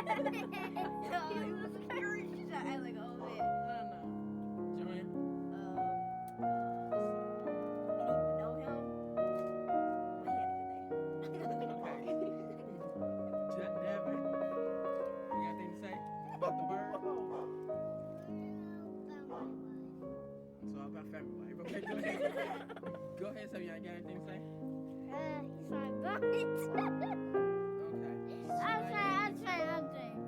He was scary. She tried to act like an old man. No. Joanne? Let's see. We didn't even know him. But he had a good day. Devin? You got anything to say about the bird? It's all about family life. Okay, go ahead. Go ahead, so y'all got anything to say? He's my butt. Okay. I'll try.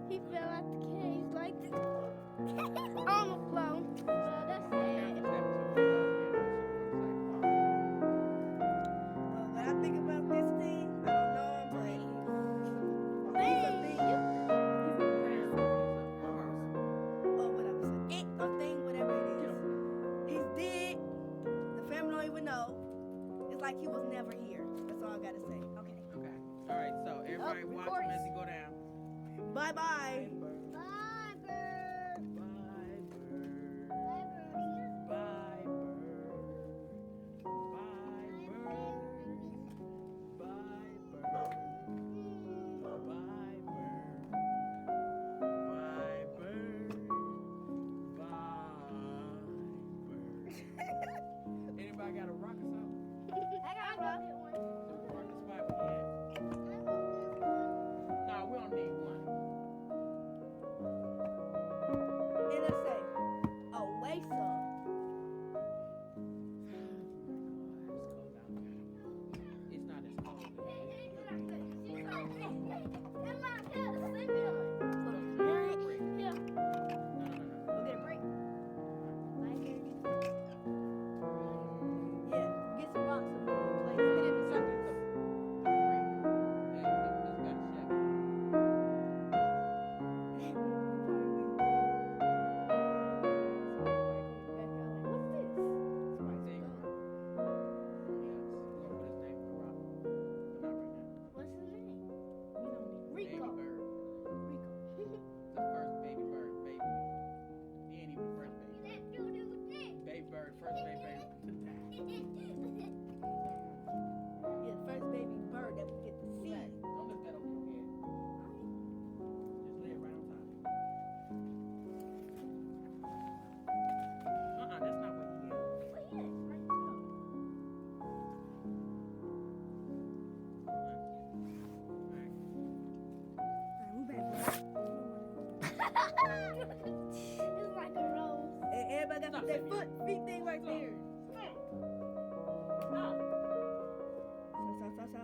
He fell out the cage like this. On the floor. So that's it. When I think about this thing, I don't know him, but he's a thing. Or whatever. It, a thing, whatever it is. He's dead. The family don't even know. It's like he was never here. That's all I gotta say. Okay. Okay. All right, so everybody watch him as he go down. Bye bye. Bye, bird. Bye, bird. Bye, birdie. Bye, bird. Bye, bird. Bye, bird. Bye, bird. Bye, bird. Bye, bird. Anybody got a rock or something? I got one. Rock the spot we at? No, we don't need one. And let's say, away some. It's not as cold. Yeah. No. Go get a break. Yeah. Get some rocks and play. Get in the circus. What's his name? Rico. First baby bird. Yeah, first baby bird that we get to see. Don't lift that over your head. Just lay it right on top. That's not what he is. Where he at? Right there. It's like a rose. And everybody got that feet thing right there. Stop. Sa.